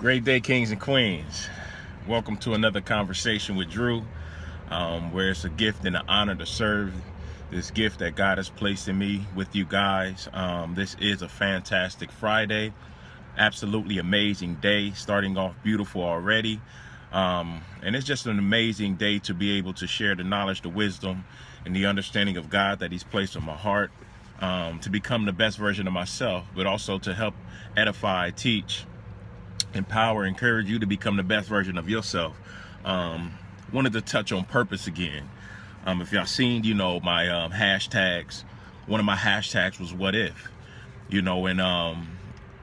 Great day, kings and queens. Welcome to another conversation with Drew, where it's a gift and an honor to serve this gift that God has placed in me with you guys. This is a fantastic Friday, absolutely amazing day, starting off beautiful already. And it's just an amazing day to be able to share the knowledge, the wisdom, and the understanding of God that He's placed in my heart, to become the best version of myself, but also to help edify, teach, empower, encourage you to become the best version of yourself. Wanted to touch on purpose again. If y'all seen, my hashtags, one of my hashtags was what if, and in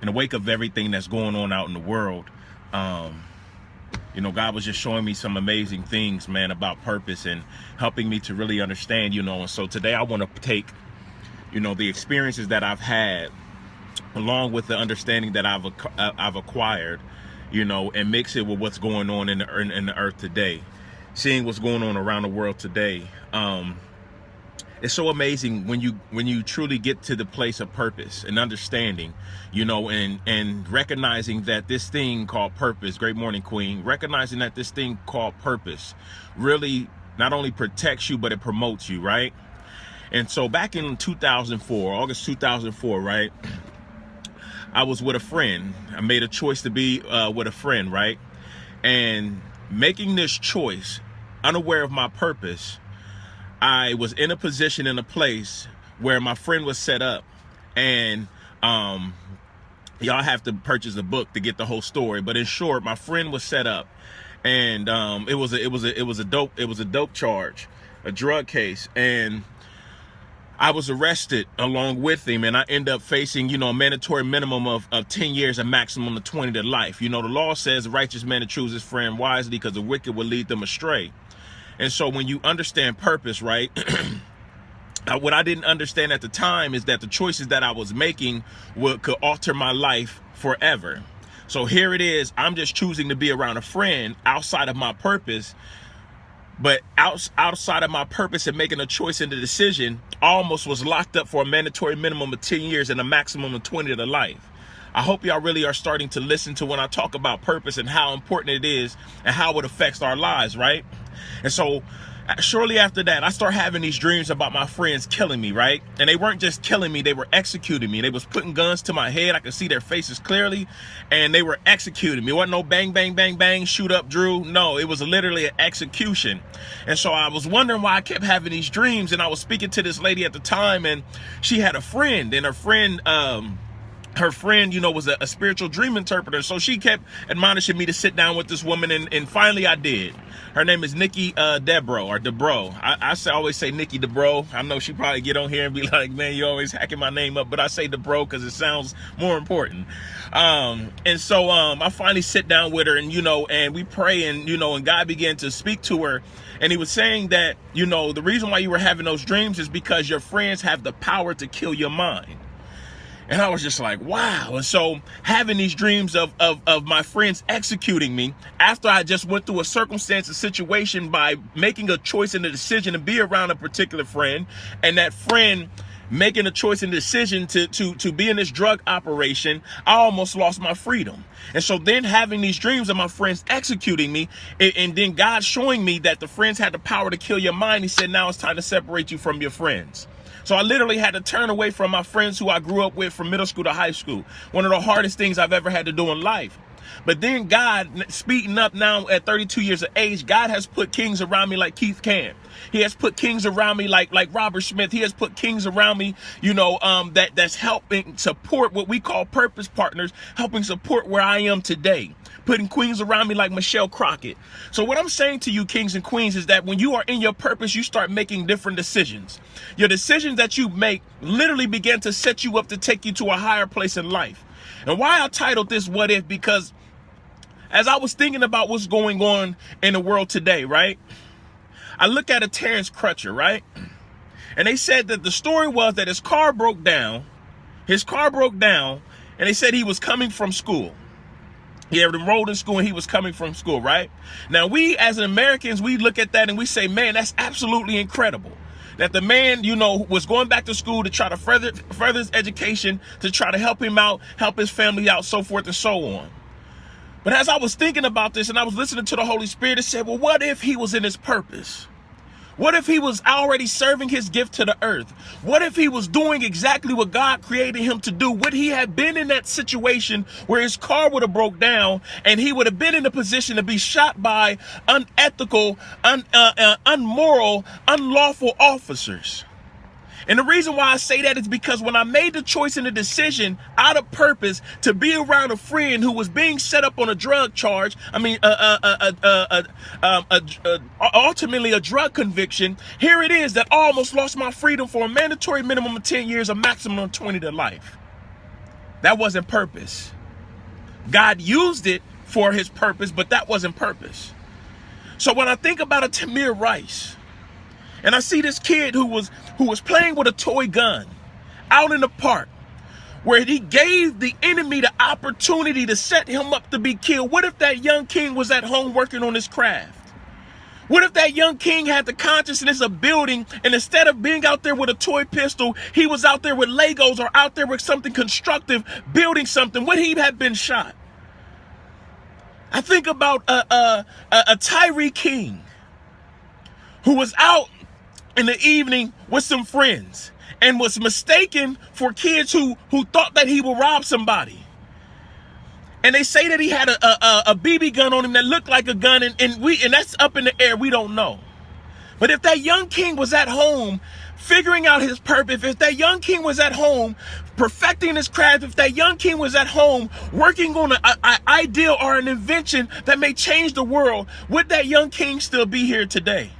the wake of everything that's going on out in the world, God was just showing me some amazing things, man, about purpose and helping me to really understand, and so today I want to take, the experiences that I've had, along with the understanding that I've acquired, and mix it with what's going on in the earth today, seeing what's going on around the world today. It's so amazing when you truly get to the place of purpose and understanding, and recognizing that this thing called purpose, great morning, Queen, recognizing that this thing called purpose really not only protects you, but it promotes you, right? And so back in 2004, August 2004, right, I was with a friend. I made a choice to be with a friend, right? And making this choice, unaware of my purpose, I was in a position, in a place where my friend was set up. And y'all have to purchase a book to get the whole story. But in short, my friend was set up, and it was a dope charge, a drug case, and I was arrested along with him, and I end up facing, a mandatory minimum of 10 years, a maximum of 20 to life. The law says the righteous man to choose his friend wisely, because the wicked will lead them astray. And so when you understand purpose, right, what I didn't understand at the time is that the choices that I was making could alter my life forever. So here it is. I'm just choosing to be around a friend outside of my purpose. But outside of my purpose and making a choice and a decision, I almost was locked up for a mandatory minimum of 10 years and a maximum of 20 to life. I hope y'all really are starting to listen to when I talk about purpose and how important it is and how it affects our lives, right? And so shortly after that, I start having these dreams about my friends killing me, right? And they weren't just killing me, they were executing me. They was putting guns to my head. I could see their faces clearly, and they were executing me. It wasn't no bang, bang, bang, bang, shoot up, Drew. No, it was literally an execution. And so I was wondering why I kept having these dreams, and I was speaking to this lady at the time, and she had a friend, and her friend, was a spiritual dream interpreter. So she kept admonishing me to sit down with this woman, and finally I did. Her name is Nikki Debro. I always say Nikki Debro. I know she probably get on here and be like, man, you always hacking my name up, but I say Debro because it sounds more important. And so I finally sit down with her, and we pray, and God began to speak to her. And he was saying that, the reason why you were having those dreams is because your friends have the power to kill your mind. And I was just like, wow. And so having these dreams of my friends executing me after I just went through a circumstance, a situation, by making a choice and a decision to be around a particular friend, and that friend making a choice and decision to be in this drug operation, I almost lost my freedom. And so then having these dreams of my friends executing me, and then God showing me that the friends had the power to kill your mind, he said, now it's time to separate you from your friends. So I literally had to turn away from my friends who I grew up with from middle school to high school. One of the hardest things I've ever had to do in life. But then God, speeding up now at 32 years of age, God has put kings around me like Keith Can. He has put kings around me like Robert Smith. He has put kings around me, that's helping support what we call purpose partners, helping support where I am today. Putting queens around me like Michelle Crockett. So what I'm saying to you, kings and queens, is that when you are in your purpose, you start making different decisions. Your decisions that you make literally begin to set you up to take you to a higher place in life. And why I titled this What If, because as I was thinking about what's going on in the world today, right? I look at a Terrence Crutcher, right? And they said that the story was that his car broke down, and they said he was coming from school. He had enrolled in school and he was coming from school, right? Now, we as Americans, we look at that and we say, man, that's absolutely incredible. That the man, was going back to school to try to further his education, to try to help him out, help his family out, so forth and so on. But as I was thinking about this and I was listening to the Holy Spirit, it said, well, what if he was in his purpose? What if he was already serving his gift to the earth? What if he was doing exactly what God created him to do? Would he have been in that situation where his car would have broke down and he would have been in a position to be shot by unethical, unmoral, unlawful officers? And the reason why I say that is because when I made the choice and the decision out of purpose to be around a friend who was being set up on a drug charge, ultimately a drug conviction, here it is that I almost lost my freedom for a mandatory minimum of 10 years, a maximum of 20 to life. That wasn't purpose. God used it for his purpose, but that wasn't purpose. So when I think about a Tamir Rice, and I see this kid who was playing with a toy gun out in the park where he gave the enemy the opportunity to set him up to be killed. What if that young king was at home working on his craft? What if that young king had the consciousness of building, and instead of being out there with a toy pistol, he was out there with Legos or out there with something constructive, building something? Would he have been shot? I think about a Tyree King who was out in the evening with some friends and was mistaken for kids who thought that he would rob somebody. And they say that he had a BB gun on him that looked like a gun, and that's up in the air. We don't know. But if that young king was at home figuring out his purpose, if that young king was at home perfecting his craft, if that young king was at home working on an ideal or an invention that may change the world, would that young king still be here today?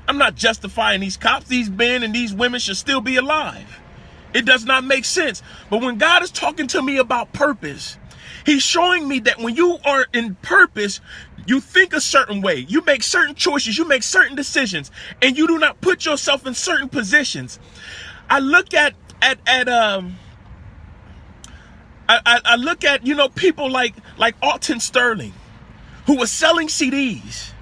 I'm not justifying these cops. These men and these women should still be alive. It does not make sense. But when God is talking to me about purpose, he's showing me that when you are in purpose, you think a certain way, you make certain choices, you make certain decisions, and you do not put yourself in certain positions. I look at people like Alton Sterling, who was selling CDs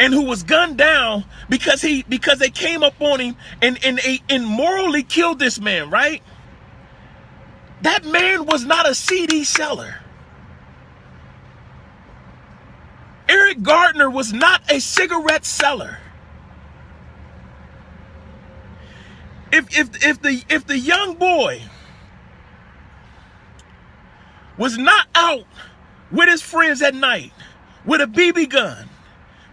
and who was gunned down because they came up on him and immorally killed this man, right? That man was not a CD seller. Eric Gardner was not a cigarette seller. If the young boy was not out with his friends at night with a BB gun,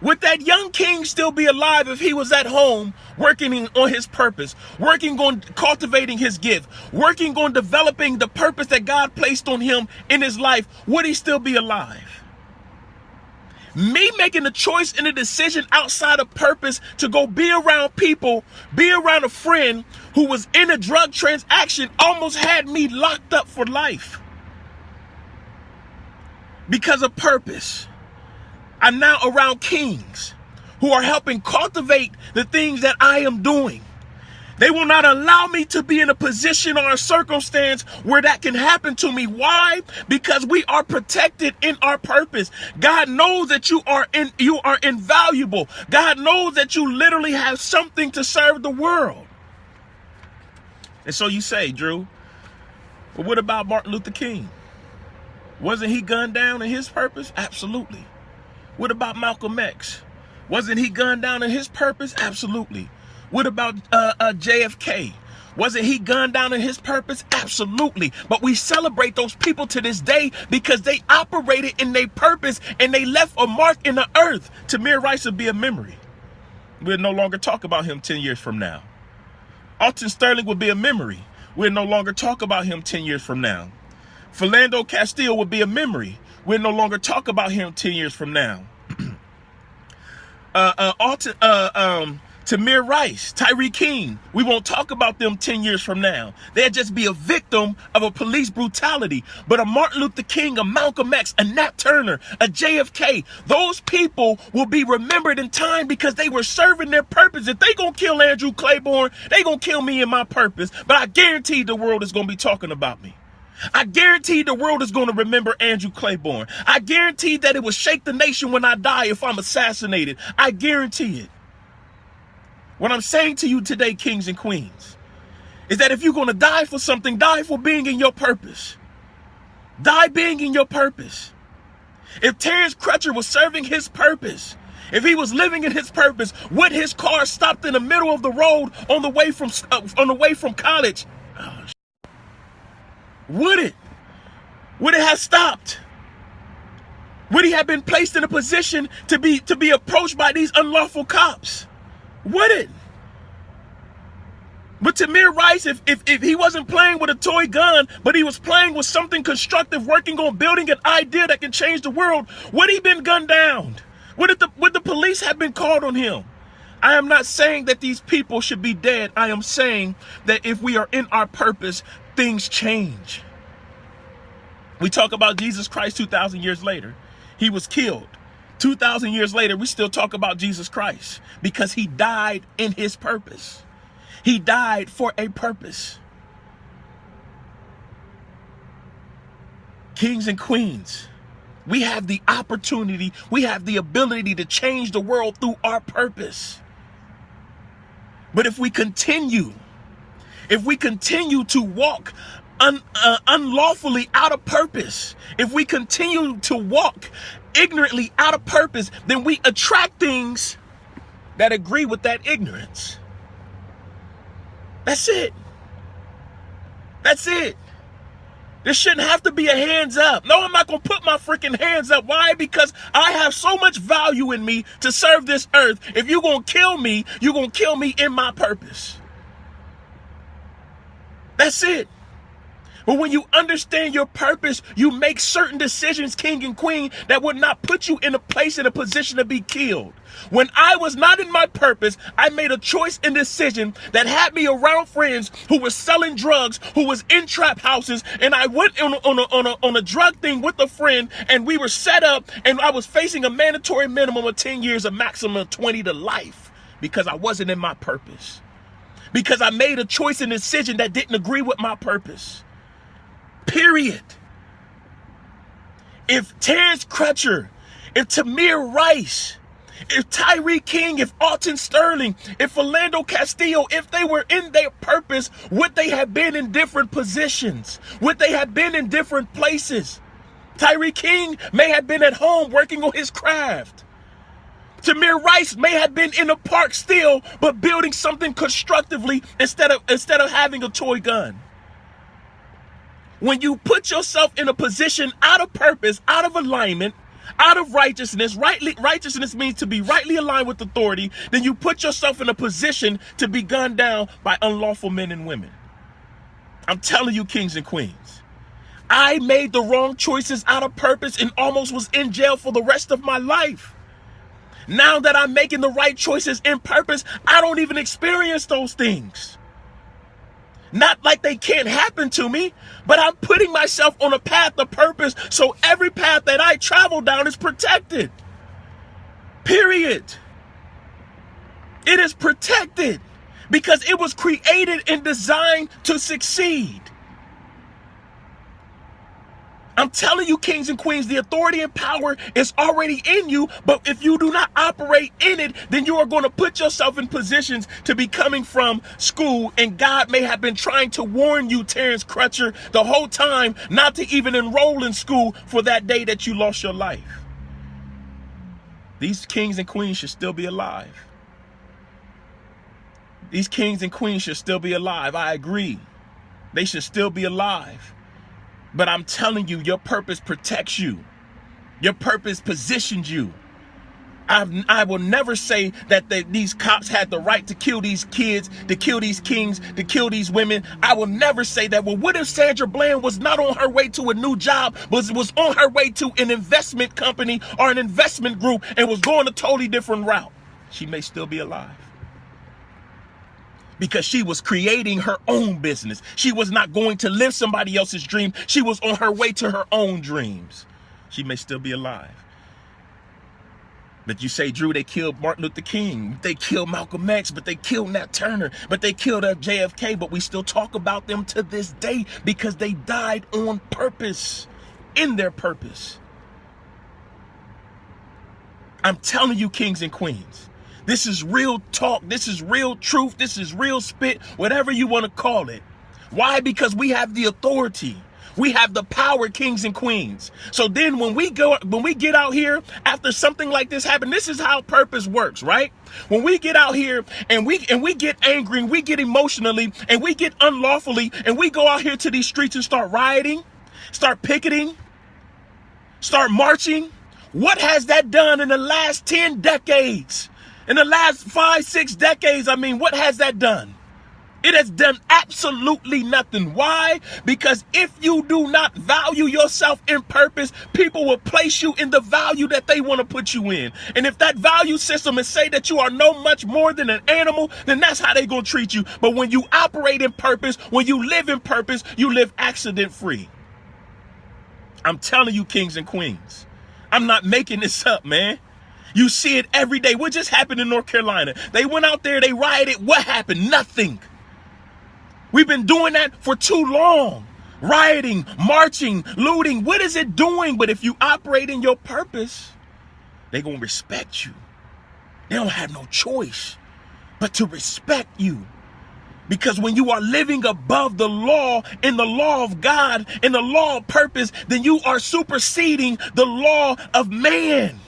would that young king still be alive if he was at home working on his purpose, working on cultivating his gift, working on developing the purpose that God placed on him in his life? Would he still be alive? Me making a choice and a decision outside of purpose to go be around people, be around a friend who was in a drug transaction almost had me locked up for life. Because of purpose, I'm now around kings who are helping cultivate the things that I am doing. They will not allow me to be in a position or a circumstance where that can happen to me. Why? Because we are protected in our purpose. God knows that you are invaluable. God knows that you literally have something to serve the world. And so you say, Drew, well, what about Martin Luther King? Wasn't he gunned down in his purpose? Absolutely. What about Malcolm X? Wasn't he gunned down in his purpose? Absolutely. What about JFK? Wasn't he gunned down in his purpose? Absolutely. But we celebrate those people to this day because they operated in their purpose and they left a mark in the earth. Tamir Rice will be a memory. We'll no longer talk about him 10 years from now. Alton Sterling will be a memory. We'll no longer talk about him 10 years from now. Philando Castile will be a memory. We'll no longer talk about him 10 years from now. Tamir Rice, Tyree King, we won't talk about them 10 years from now. They'll just be a victim of a police brutality. But a Martin Luther King, a Malcolm X, a Nat Turner, a JFK, those people will be remembered in time because they were serving their purpose. If they gonna kill Andrew Clayborn, they gonna kill me in my purpose. But I guarantee the world is gonna be talking about me. I guarantee the world is going to remember Andrew Clayborn. I guarantee that it will shake the nation when I die if I'm assassinated. I guarantee it. What I'm saying to you today, kings and queens, is that if you're going to die for something, die for being in your purpose. Die being in your purpose. If Terrence Crutcher was serving his purpose, if he was living in his purpose, would his car stopped in the middle of the road on the way from college? Oh, would it? Would it have stopped? Would he have been placed in a position to be approached by these unlawful cops? Would it? But Tamir Rice, if he wasn't playing with a toy gun, but he was playing with something constructive, working on building an idea that can change the world, would he been gunned down? Would the police have been called on him? I am not saying that these people should be dead. I am saying that if we are in our purpose, things change. We talk about Jesus Christ 2,000 years later. He was killed. 2,000 years later, we still talk about Jesus Christ because he died in his purpose. He died for a purpose. Kings and queens, we have the opportunity, we have the ability to change the world through our purpose. But if we continue to walk unlawfully out of purpose, if we continue to walk ignorantly out of purpose, then we attract things that agree with that ignorance. That's it. That's it. There shouldn't have to be a hands up. No, I'm not going to put my freaking hands up. Why? Because I have so much value in me to serve this earth. If you're going to kill me, you're going to kill me in my purpose. That's it. But when you understand your purpose, you make certain decisions, king and queen, that would not put you in a place, in a position to be killed. When I was not in my purpose, I made a choice and decision that had me around friends who were selling drugs, who was in trap houses, and I went on a drug thing with a friend, and we were set up, and I was facing a mandatory minimum of 10 years, a maximum of 20 to life, because I wasn't in my purpose. Because I made a choice and decision that didn't agree with my purpose. Period. If Terrence Crutcher, if Tamir Rice, if Tyree King, if Alton Sterling, if Philando Castillo, if they were in their purpose, would they have been in different positions? Would they have been in different places? Tyree King may have been at home working on his craft. Tamir Rice may have been in the park still, but building something constructively instead of having a toy gun. When you put yourself in a position out of purpose, out of alignment, out of righteousness, righteousness means to be rightly aligned with authority, then you put yourself in a position to be gunned down by unlawful men and women. I'm telling you, kings and queens, I made the wrong choices out of purpose and almost was in jail for the rest of my life. Now that I'm making the right choices in purpose, I don't even experience those things. Not like they can't happen to me, but I'm putting myself on a path of purpose, so every path that I travel down is protected. Period. It is protected because it was created and designed to succeed. I'm telling you, kings and queens, the authority and power is already in you, but if you do not operate in it, then you are going to put yourself in positions to be coming from school, and God may have been trying to warn you, Terrence Crutcher, the whole time not to even enroll in school for that day that you lost your life. These kings and queens should still be alive. These kings and queens should still be alive. I agree. They should still be alive. But I'm telling you, your purpose protects you. Your purpose positions you. I will never say that these cops had the right to kill these kids, to kill these kings, to kill these women. I will never say that. Well, what if Sandra Bland was not on her way to a new job, was on her way to an investment company or an investment group and was going a totally different route? She may still be alive. Because she was creating her own business. She was not going to live somebody else's dream. She was on her way to her own dreams. She may still be alive. But you say, Drew, they killed Martin Luther King. They killed Malcolm X, but they killed Nat Turner. But they killed JFK. But we still talk about them to this day because they died on purpose, in their purpose. I'm telling you, kings and queens. This is real talk. This is real truth. This is real spit, whatever you want to call it. Why? Because we have the authority. We have the power, kings and queens. So then when we get out here after something like this happen, this is how purpose works, right? When we get out here and we get angry and we get emotionally and we get unlawfully and we go out here to these streets and start rioting, start picketing, start marching, what has that done in the last 10 decades? In the last 5, 6 decades, what has that done? It has done absolutely nothing. Why? Because if you do not value yourself in purpose, people will place you in the value that they want to put you in. And if that value system is say that you are no much more than an animal, then that's how they're going to treat you. But when you operate in purpose, when you live in purpose, you live accident free. I'm telling you, kings and queens, I'm not making this up, man. You see it every day. What just happened in North Carolina? They went out there, they rioted. What happened? Nothing. We've been doing that for too long. Rioting, marching, looting. What is it doing? But if you operate in your purpose, they're going to respect you. They don't have no choice but to respect you. Because when you are living above the law, in the law of God, in the law of purpose, then you are superseding the law of man.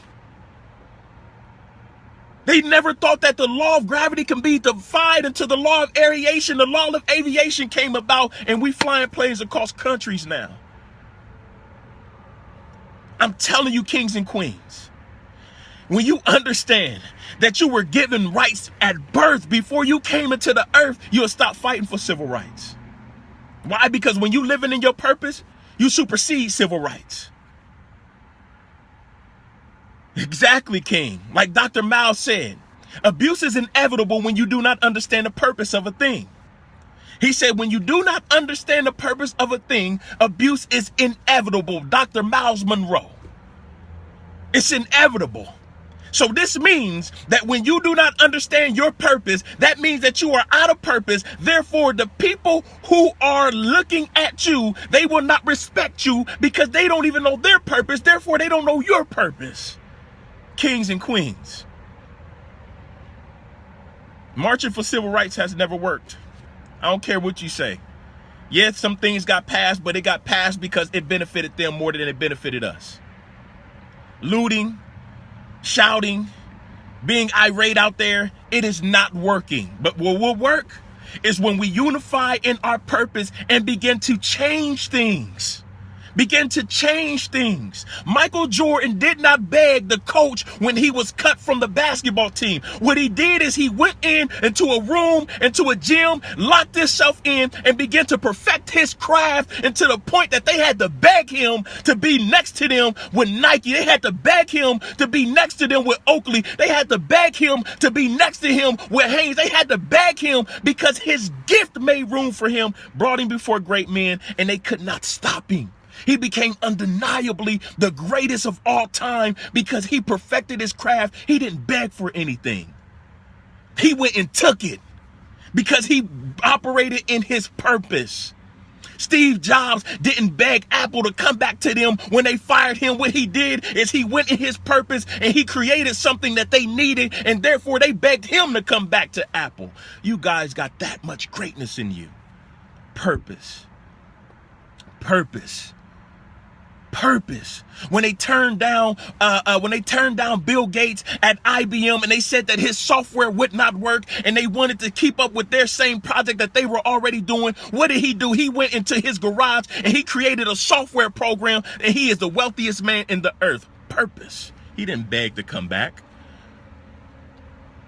They never thought that the law of gravity can be defied until the law of aviation, the law of aviation came about, and we flying planes across countries now. I'm telling you, kings and queens, when you understand that you were given rights at birth before you came into the earth, you'll stop fighting for civil rights. Why? Because when you living in your purpose, you supersede civil rights. Exactly, King. Like Dr. Miles said, abuse is inevitable when you do not understand the purpose of a thing. He said, when you do not understand the purpose of a thing, abuse is inevitable. Dr. Miles Monroe. It's inevitable. So this means that when you do not understand your purpose, that means that you are out of purpose. Therefore, the people who are looking at you, they will not respect you because they don't even know their purpose. Therefore, they don't know your purpose. Kings and queens. Marching for civil rights has never worked. I don't care what you say. Yes, some things got passed, but it got passed because it benefited them more than it benefited us. Looting, shouting, being irate out there, it is not working. But what will work is when we unify in our purpose and begin to change things. Begin to change things. Michael Jordan did not beg the coach when he was cut from the basketball team. What he did is he went into a room, into a gym, locked himself in, and began to perfect his craft, and to the point that they had to beg him to be next to them with Nike. They had to beg him to be next to them with Oakley. They had to beg him to be next to him with Hanes. They had to beg him because his gift made room for him, brought him before great men, and they could not stop him. He became undeniably the greatest of all time because he perfected his craft. He didn't beg for anything. He went and took it because he operated in his purpose. Steve Jobs didn't beg Apple to come back to them when they fired him. What he did is he went in his purpose and he created something that they needed, and therefore they begged him to come back to Apple. You guys got that much greatness in you. Purpose. Purpose. Purpose. When they turned down Bill Gates at IBM and they said that his software would not work and they wanted to keep up with their same project that they were already doing, what did he do? He went into his garage and he created a software program, and he is the wealthiest man in the earth. Purpose. He didn't beg to come back.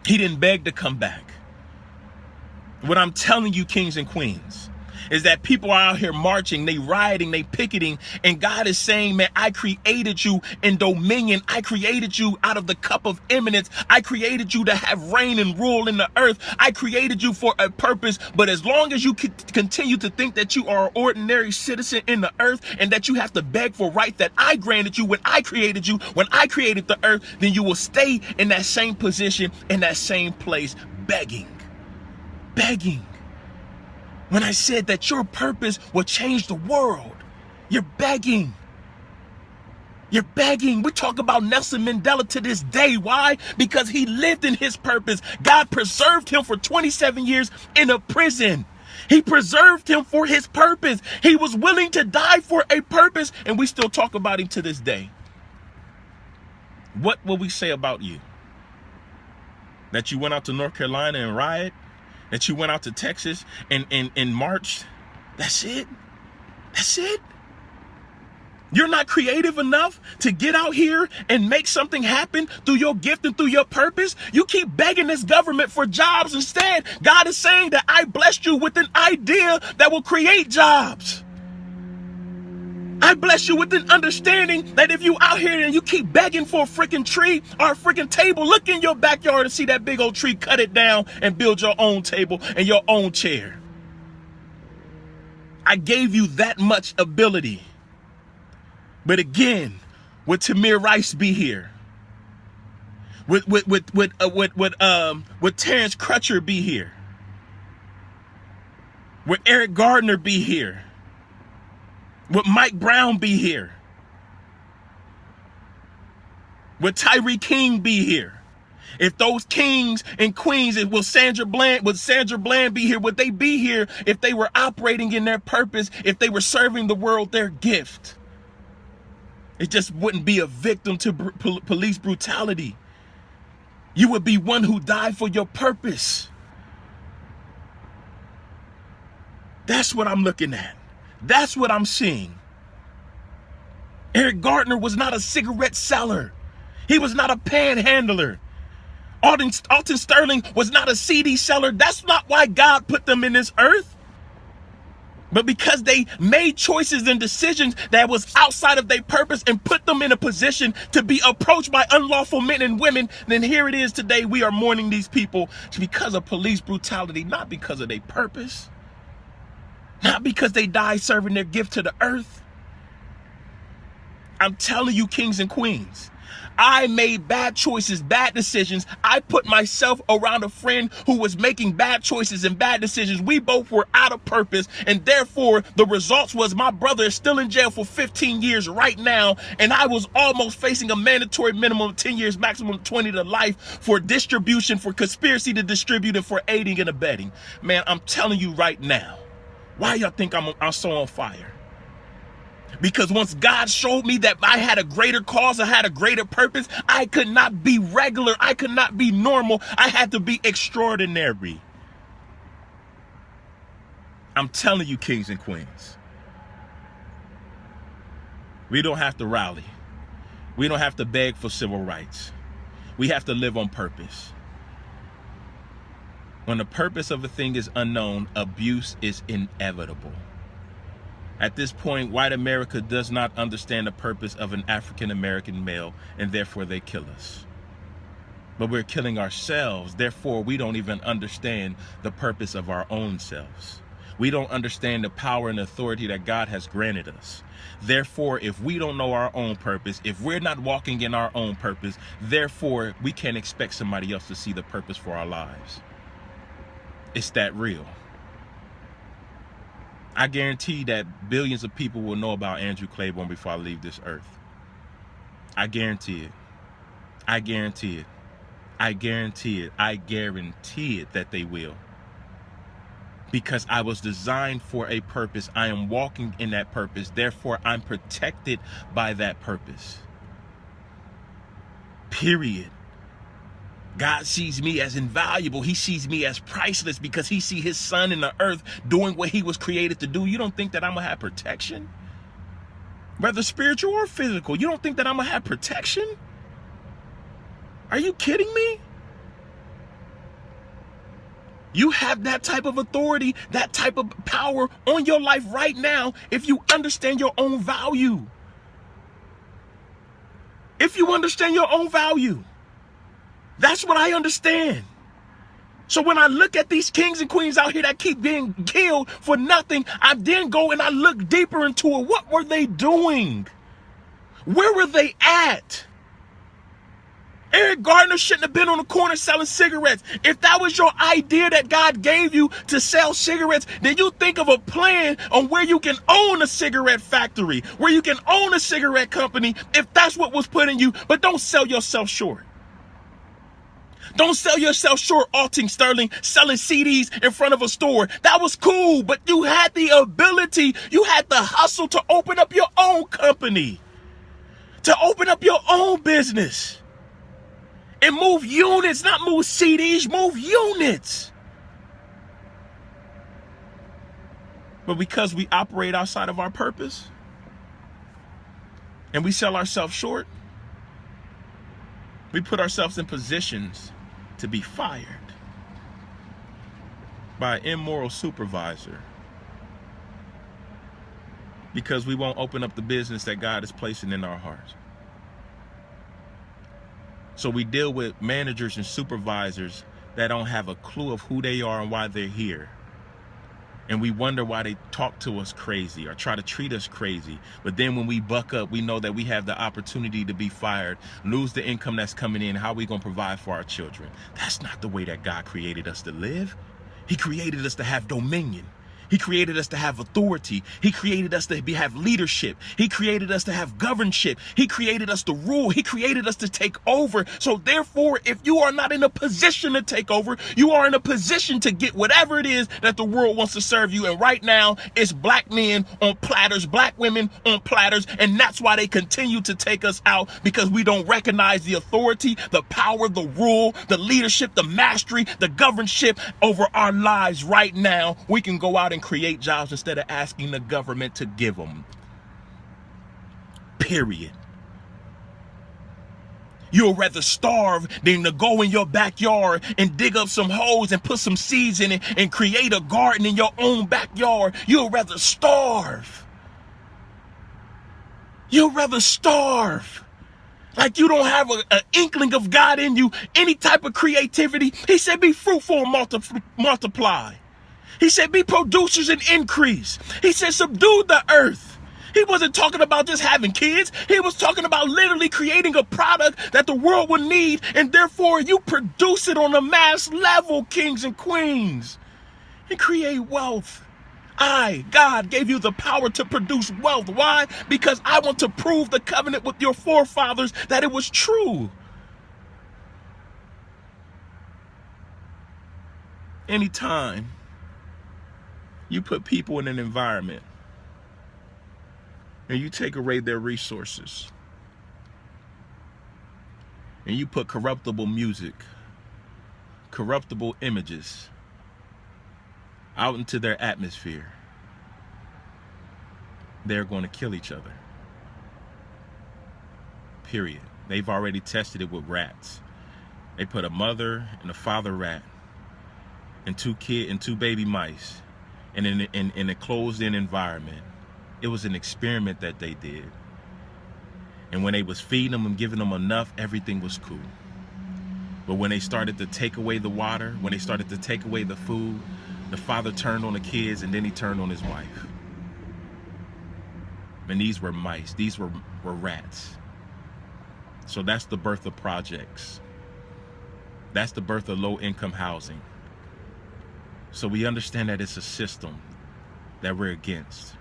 He didn't beg to come back. What I'm telling you, kings and queens, is that people are out here marching, they rioting, they picketing, and God is saying, man, I created you in dominion. I created you out of the cup of eminence. I created you to have reign and rule in the earth. I created you for a purpose. But as long as you continue to think that you are an ordinary citizen in the earth and that you have to beg for rights that I granted you when I created you, when I created the earth, then you will stay in that same position, in that same place, begging. Begging. When I said that your purpose will change the world, you're begging. You're begging. We talk about Nelson Mandela to this day. Why? Because he lived in his purpose. God preserved him for 27 years in a prison. He preserved him for his purpose. He was willing to die for a purpose, and we still talk about him to this day. What will we say about you? That you went out to North Carolina and riot? That you went out to Texas and marched? That's it? That's it? You're not creative enough to get out here and make something happen through your gift and through your purpose? You keep begging this government for jobs instead. God is saying that I blessed you with an idea that will create jobs. I bless you with an understanding that if you out here and you keep begging for a freaking tree or a freaking table, look in your backyard and see that big old tree, cut it down and build your own table and your own chair. I gave you that much ability. But again, would Tamir Rice be here? Would Terrence Crutcher be here? Would Eric Gardner be here? Would Mike Brown be here? Would Tyree King be here? If those kings and queens, would Sandra Bland be here? Would they be here if they were operating in their purpose, if they were serving the world their gift? It just wouldn't be a victim to police brutality. You would be one who died for your purpose. That's what I'm looking at. That's what I'm seeing. Eric Gardner was not a cigarette seller. He was not a panhandler. Alton Sterling was not a CD seller. That's not why God put them in this earth. But because they made choices and decisions that was outside of their purpose and put them in a position to be approached by unlawful men and women, then here it is today. We are mourning these people because of police brutality, not because of their purpose, not because they died serving their gift to the earth. I'm telling you, kings and queens, I made bad choices, bad decisions. I put myself around a friend who was making bad choices and bad decisions. We both were out of purpose, and therefore the results was my brother is still in jail for 15 years right now, and I was almost facing a mandatory minimum of 10 years, maximum 20 to life for distribution, for conspiracy to distribute, and for aiding and abetting. Man, I'm telling you right now, why y'all think I'm so on fire? Because once God showed me that I had a greater cause, I had a greater purpose, I could not be regular. I could not be normal. I had to be extraordinary. I'm telling you, kings and queens, we don't have to rally. We don't have to beg for civil rights. We have to live on purpose. When the purpose of a thing is unknown, abuse is inevitable. At this point, white America does not understand the purpose of an African-American male, and therefore they kill us. But we're killing ourselves, therefore we don't even understand the purpose of our own selves. We don't understand the power and authority that God has granted us. Therefore, if we don't know our own purpose, if we're not walking in our own purpose, therefore we can't expect somebody else to see the purpose for our lives. It's that real. I guarantee that billions of people will know about Andrew Clayborn before I leave this earth. I guarantee it. I guarantee it. I guarantee it. I guarantee it that they will. Because I was designed for a purpose. I am walking in that purpose. Therefore, I'm protected by that purpose. Period. God sees me as invaluable. He sees me as priceless because he sees his son in the earth doing what he was created to do. You don't think that I'm going to have protection? Whether spiritual or physical, you don't think that I'm going to have protection? Are you kidding me? You have that type of authority, that type of power on your life right now if you understand your own value. If you understand your own value. That's what I understand. So when I look at these kings and queens out here that keep being killed for nothing, I then go and I look deeper into it. What were they doing? Where were they at? Eric Gardner shouldn't have been on the corner selling cigarettes. If that was your idea that God gave you to sell cigarettes, then you think of a plan on where you can own a cigarette factory, where you can own a cigarette company, if that's what was put in you, but don't sell yourself short. Don't sell yourself short, Alton Sterling, selling CDs in front of a store. That was cool, but you had the ability, you had the hustle to open up your own company, to open up your own business and move units, not move CDs, move units. But because we operate outside of our purpose and we sell ourselves short, we put ourselves in positions to be fired by an immoral supervisor because we won't open up the business that God is placing in our hearts. So we deal with managers and supervisors that don't have a clue of who they are and why they're here. And we wonder why they talk to us crazy or try to treat us crazy. But then when we buck up, we know that we have the opportunity to be fired, lose the income that's coming in. How are we going to provide for our children? That's not the way that God created us to live. He created us to have dominion. He created us to have authority. He created us to have leadership. He created us to have governship. He created us to rule. He created us to take over. So therefore, if you are not in a position to take over, you are in a position to get whatever it is that the world wants to serve you. And right now, it's black men on platters, black women on platters. And that's why they continue to take us out, because we don't recognize the authority, the power, the rule, the leadership, the mastery, the governship over our lives right now. We can go out and create jobs instead of asking the government to give them. Period. You'll rather starve than to go in your backyard and dig up some holes and put some seeds in it and create a garden in your own backyard. You'll rather starve. You'll rather starve. Like you don't have an inkling of God in you, any type of creativity. He said, be fruitful and multiply. He said, be producers and increase. He said, subdue the earth. He wasn't talking about just having kids. He was talking about literally creating a product that the world would need, and therefore you produce it on a mass level, kings and queens, and create wealth. God, gave you the power to produce wealth. Why? Because I want to prove the covenant with your forefathers that it was true. Anytime you put people in an environment and you take away their resources and you put corruptible music, corruptible images out into their atmosphere, they're going to kill each other. Period. They've already tested it with rats. They put a mother and a father rat and two baby mice and in a closed-in environment. It was an experiment that they did. And when they was feeding them and giving them enough, everything was cool. But when they started to take away the water, when they started to take away the food, the father turned on the kids and then he turned on his wife. And these were mice. These were rats. So that's the birth of projects. That's the birth of low-income housing. So we understand that it's a system that we're against.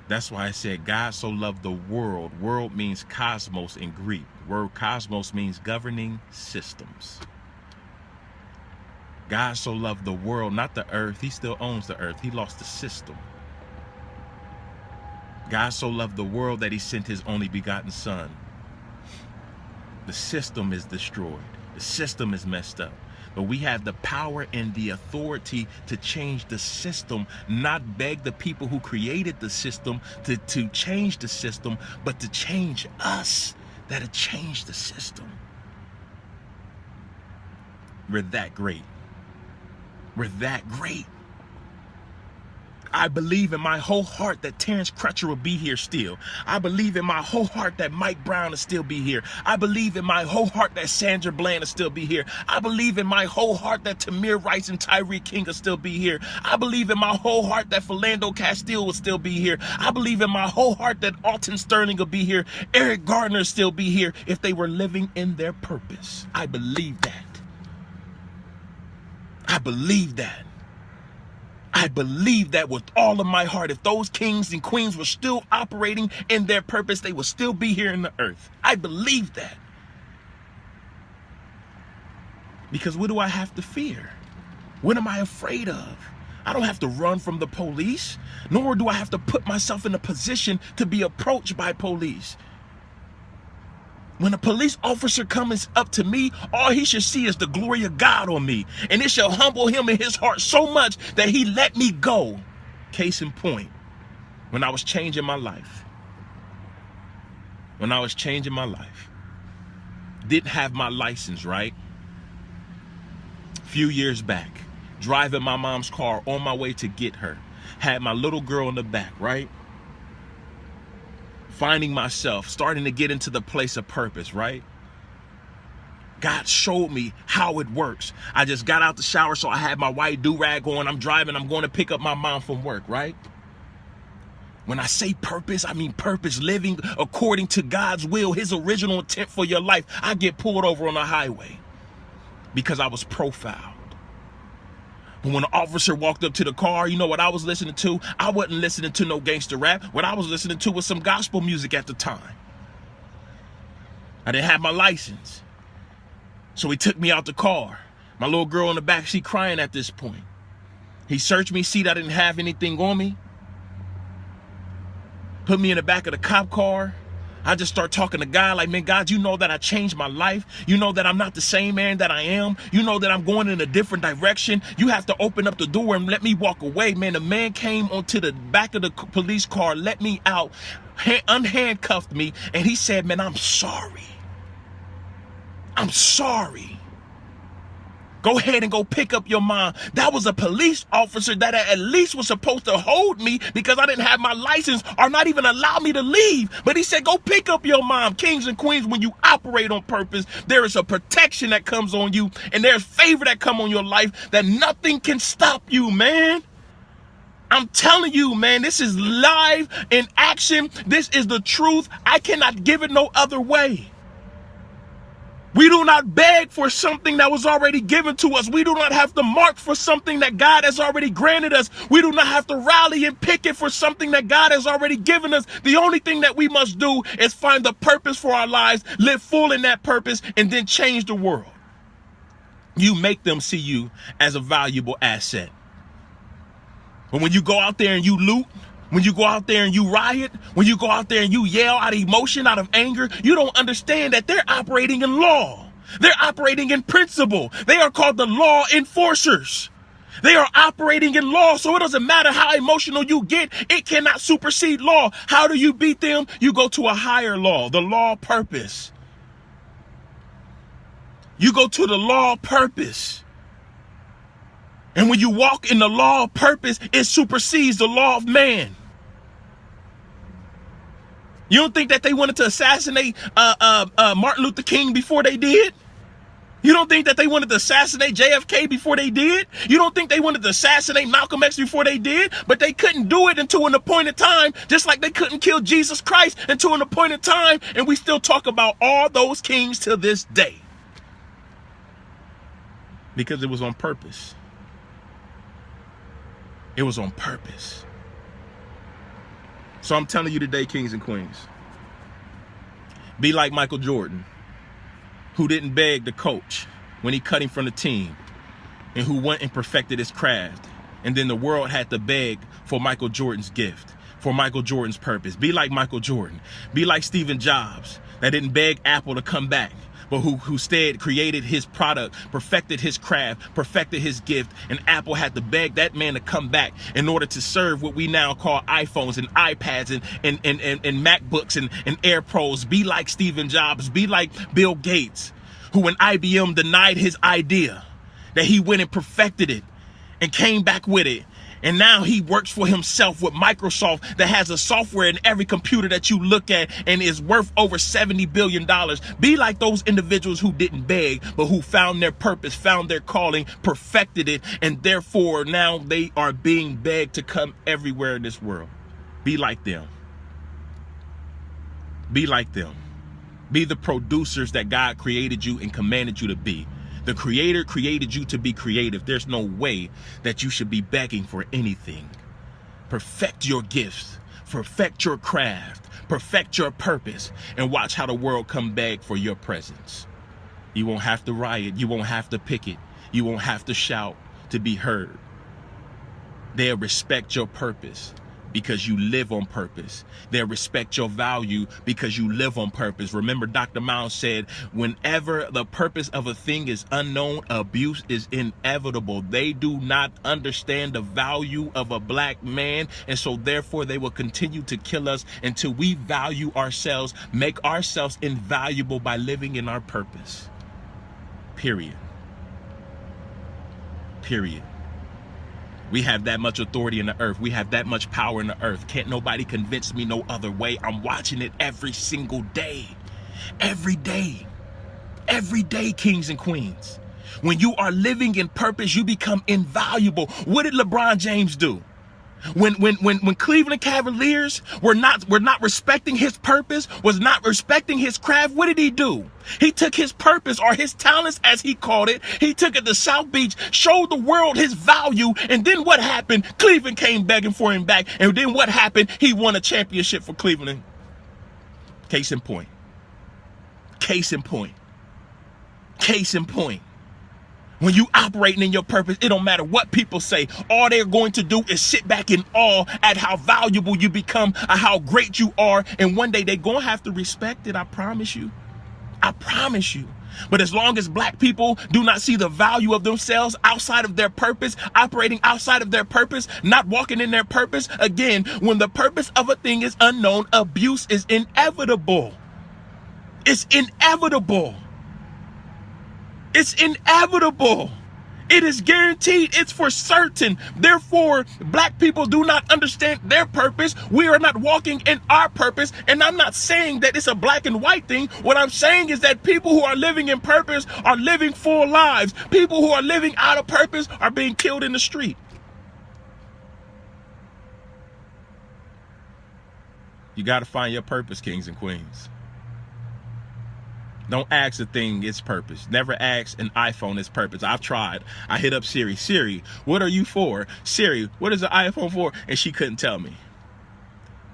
That's why I said God so loved the world. World means cosmos in Greek. Word cosmos means governing systems. God so loved the world, not the earth. He still owns the earth. He lost the system. God so loved the world that he sent his only begotten son. The system is destroyed. The system is messed up. But we have the power and the authority to change the system, not beg the people who created the system to change the system, but to change us, that'll change the system. We're that great. We're that great. I believe in my whole heart that Terrence Crutcher will be here still. I believe in my whole heart that Mike Brown will still be here. I believe in my whole heart that Sandra Bland will still be here. I believe in my whole heart that Tamir Rice and Tyree King will still be here. I believe in my whole heart that Philando Castile will still be here. I believe in my whole heart that Alton Sterling will be here. Eric Gardner will still be here if they were living in their purpose. I believe that. I believe that. I believe that with all of my heart. If those kings and queens were still operating in their purpose, they would still be here in the earth. I believe that. Because what do I have to fear? What am I afraid of? I don't have to run from the police, nor do I have to put myself in a position to be approached by police. When a police officer comes up to me, all he should see is the glory of God on me. And it shall humble him in his heart so much that he let me go. Case in point, when I was changing my life. Didn't have my license, right? A few years back, driving my mom's car on my way to get her. Had my little girl in the back, right? Finding myself, starting to get into the place of purpose, right? God showed me how it works. I just got out the shower, so I had my white do-rag on. I'm driving, I'm going to pick up my mom from work, right? When I say purpose, I mean purpose, living according to God's will, his original intent for your life. I get pulled over on the highway because I was profiled. But when the officer walked up to the car, you know what I was listening to? I wasn't listening to no gangster rap. What I was listening to was some gospel music at the time. I didn't have my license. So he took me out the car. My little girl in the back, she crying at this point. He searched me, see that I didn't have anything on me. Put me in the back of the cop car. I just start talking to God like, man, God, you know that I changed my life. You know that I'm not the same man that I am. You know that I'm going in a different direction. You have to open up the door and let me walk away. Man, the man came onto the back of the police car, let me out, unhandcuffed me, and he said, man, I'm sorry. I'm sorry. Go ahead and go pick up your mom. That was a police officer that at least was supposed to hold me because I didn't have my license or not even allow me to leave. But he said, go pick up your mom. Kings and queens, when you operate on purpose, there is a protection that comes on you and there's favor that come on your life that nothing can stop you, man. I'm telling you, man, this is live in action. This is the truth. I cannot give it no other way. We do not beg for something that was already given to us. We do not have to mark for something that God has already granted us. We do not have to rally and picket for something that God has already given us. The only thing that we must do is find the purpose for our lives, live full in that purpose, and then change the world. You make them see you as a valuable asset. But when you go out there and you loot, when you go out there and you riot, when you go out there and you yell out of emotion, out of anger, you don't understand that they're operating in law. They're operating in principle. They are called the law enforcers. They are operating in law, so it doesn't matter how emotional you get. It cannot supersede law. How do you beat them? You go to a higher law, the law of purpose. You go to the law of purpose. And when you walk in the law of purpose, it supersedes the law of man. You don't think that they wanted to assassinate Martin Luther King before they did? You don't think that they wanted to assassinate JFK before they did? You don't think they wanted to assassinate Malcolm X before they did? But they couldn't do it until an appointed time, just like they couldn't kill Jesus Christ until an appointed time. And we still talk about all those kings to this day. Because it was on purpose. It was on purpose. So I'm telling you today, kings and queens, be like Michael Jordan, who didn't beg the coach when he cut him from the team and who went and perfected his craft. And then the world had to beg for Michael Jordan's gift, for Michael Jordan's purpose. Be like Michael Jordan. Be like Steve Jobs, that didn't beg Apple to come back, but who instead created his product, perfected his craft, perfected his gift, and Apple had to beg that man to come back in order to serve what we now call iPhones and iPads and MacBooks and Air Pros. Be like Steve Jobs, be like Bill Gates, who when IBM denied his idea, that he went and perfected it and came back with it. And now he works for himself with Microsoft that has a software in every computer that you look at and is worth over $70 billion. Be like those individuals who didn't beg, but who found their purpose, found their calling, perfected it, and therefore now they are being begged to come everywhere in this world. Be like them. Be like them. Be the producers that God created you and commanded you to be. The Creator created you to be creative. There's no way that you should be begging for anything. Perfect your gifts, perfect your craft, perfect your purpose, and watch how the world come back for your presence. You won't have to riot. You won't have to picket. You won't have to shout to be heard. They'll respect your purpose because you live on purpose. They'll respect your value because you live on purpose. Remember, Dr. Miles said, whenever the purpose of a thing is unknown, abuse is inevitable. They do not understand the value of a black man, and so therefore they will continue to kill us until we value ourselves, make ourselves invaluable by living in our purpose. Period. Period. We have that much authority in the earth. We have that much power in the earth. Can't nobody convince me no other way. I'm watching it every single day. Every day. Every day, kings and queens. When you are living in purpose, you become invaluable. What did LeBron James do? When Cleveland Cavaliers were not respecting his purpose, was not respecting his craft, what did he do? He took his purpose, or his talents as he called it. He took it to South Beach, showed the world his value, and then what happened? Cleveland came begging for him back, and then what happened? He won a championship for Cleveland. Case in point. Case in point. Case in point. When you operating in your purpose, it don't matter what people say. All they're going to do is sit back in awe at how valuable you become, at how great you are. And one day they're going to have to respect it. I promise you. I promise you. But as long as black people do not see the value of themselves outside of their purpose, operating outside of their purpose, not walking in their purpose, again, when the purpose of a thing is unknown, abuse is inevitable. It's inevitable. It's inevitable. It is guaranteed. It's for certain. Therefore, black people do not understand their purpose. We are not walking in our purpose. And I'm not saying that it's a black and white thing. What I'm saying is that people who are living in purpose are living full lives. People who are living out of purpose are being killed in the street. You got to find your purpose, kings and queens. Don't ask a thing its purpose. Never ask an iPhone its purpose. I've tried. I hit up Siri. Siri, what are you for? Siri, what is the iPhone for? And she couldn't tell me.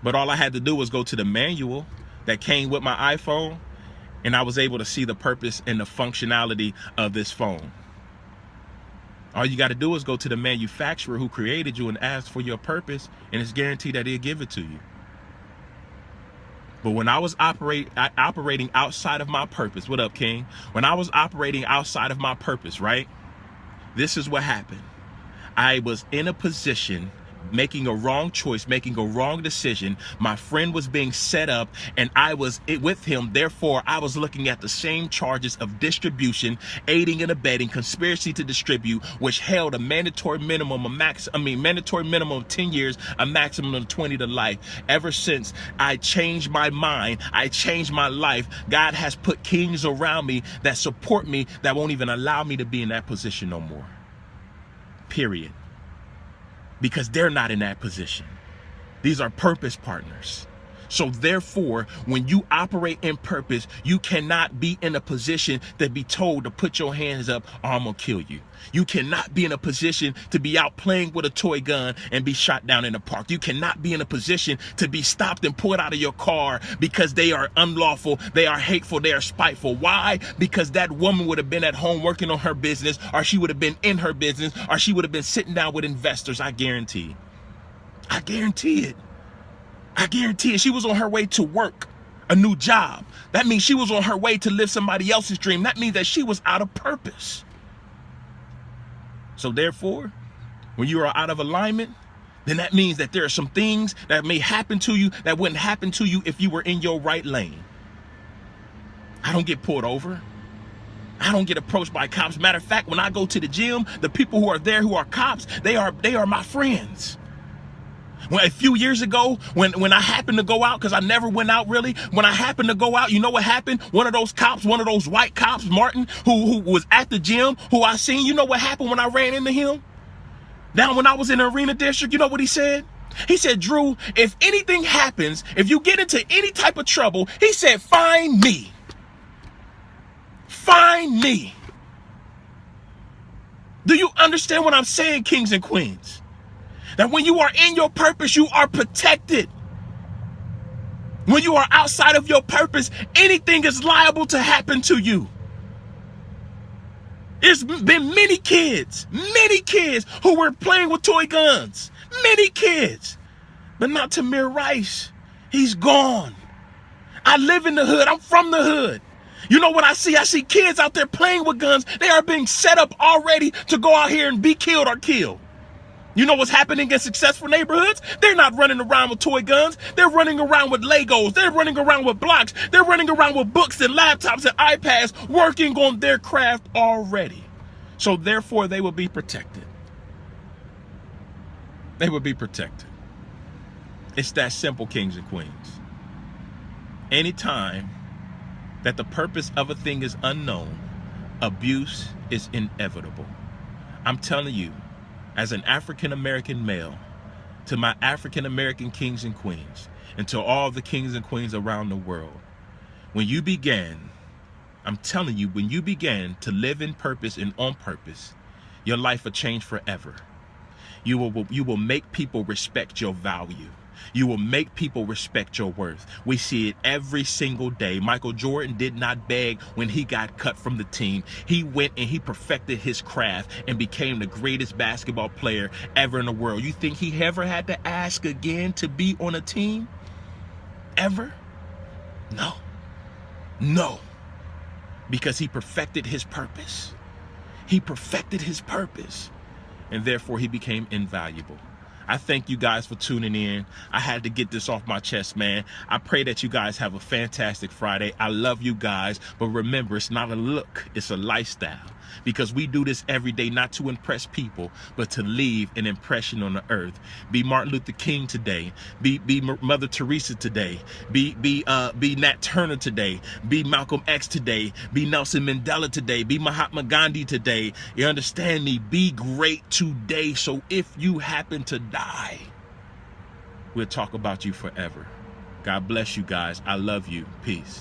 But all I had to do was go to the manual that came with my iPhone, and I was able to see the purpose and the functionality of this phone. All you got to do is go to the manufacturer who created you and ask for your purpose, and it's guaranteed that he'll give it to you. But when I was operating outside of my purpose, what up, King? When I was operating outside of my purpose, right? This is what happened. I was in a position making a wrong choice, making a wrong decision. My friend was being set up and I was with him. Therefore, I was looking at the same charges of distribution, aiding and abetting, conspiracy to distribute, which held a mandatory minimum of mandatory minimum of 10 years, a maximum of 20 to life. Ever since I changed my mind, I changed my life, God has put kings around me that support me, that won't even allow me to be in that position no more. Period. Because they're not in that position. These are purpose partners. So therefore, when you operate in purpose, you cannot be in a position to be told to put your hands up or I'm gonna kill you. You cannot be in a position to be out playing with a toy gun and be shot down in the park. You cannot be in a position to be stopped and pulled out of your car because they are unlawful, they are hateful, they are spiteful. Why? Because that woman would have been at home working on her business, or she would have been in her business, or she would have been sitting down with investors. I guarantee. I guarantee it. I guarantee it. She was on her way to work, a new job. That means she was on her way to live somebody else's dream. That means that she was out of purpose. So therefore, when you are out of alignment, then that means that there are some things that may happen to you that wouldn't happen to you if you were in your right lane. I don't get pulled over. I don't get approached by cops. Matter of fact, when I go to the gym, the people who are there who are cops, they are my friends. Well, a few years ago, when I happened to go out, because I never went out really, when I happened to go out, you know what happened? One of those cops, one of those white cops, Martin, who was at the gym, who I seen, you know what happened when I ran into him? Down when I was in the arena district, you know what he said? He said, Drew, if anything happens, if you get into any type of trouble, he said, find me. Find me. Do you understand what I'm saying, kings and queens? That when you are in your purpose, you are protected. When you are outside of your purpose, anything is liable to happen to you. There's been many kids who were playing with toy guns. Many kids. But not Tamir Rice. He's gone. I live in the hood. I'm from the hood. You know what I see? I see kids out there playing with guns. They are being set up already to go out here and be killed or killed. You know what's happening in successful neighborhoods? They're not running around with toy guns. They're running around with Legos. They're running around with blocks. They're running around with books and laptops and iPads, working on their craft already. So therefore, they will be protected. They will be protected. It's that simple, kings and queens. Anytime that the purpose of a thing is unknown, abuse is inevitable. I'm telling you, as an African-American male, to my African-American kings and queens, and to all the kings and queens around the world, when you began, I'm telling you, when you began to live in purpose and on purpose, your life will change forever. You will make people respect your value. You will make people respect your worth. We see it every single day. Michael Jordan did not beg when he got cut from the team. He went and he perfected his craft and became the greatest basketball player ever in the world. You think he ever had to ask again to be on a team? Ever? No. No. Because he perfected his purpose. He perfected his purpose. And therefore he became invaluable. I thank you guys for tuning in. I had to get this off my chest, man. I pray that you guys have a fantastic Friday. I love you guys. But remember, it's not a look, it's a lifestyle. Because we do this every day, not to impress people, but to leave an impression on the earth. Be Martin Luther King today. Be Mother Teresa today. Be Nat Turner today. Be Malcolm X today. Be Nelson Mandela today. Be Mahatma Gandhi today. You understand me? Be great today. So if you happen to die, we'll talk about you forever. God bless you guys. I love you. Peace.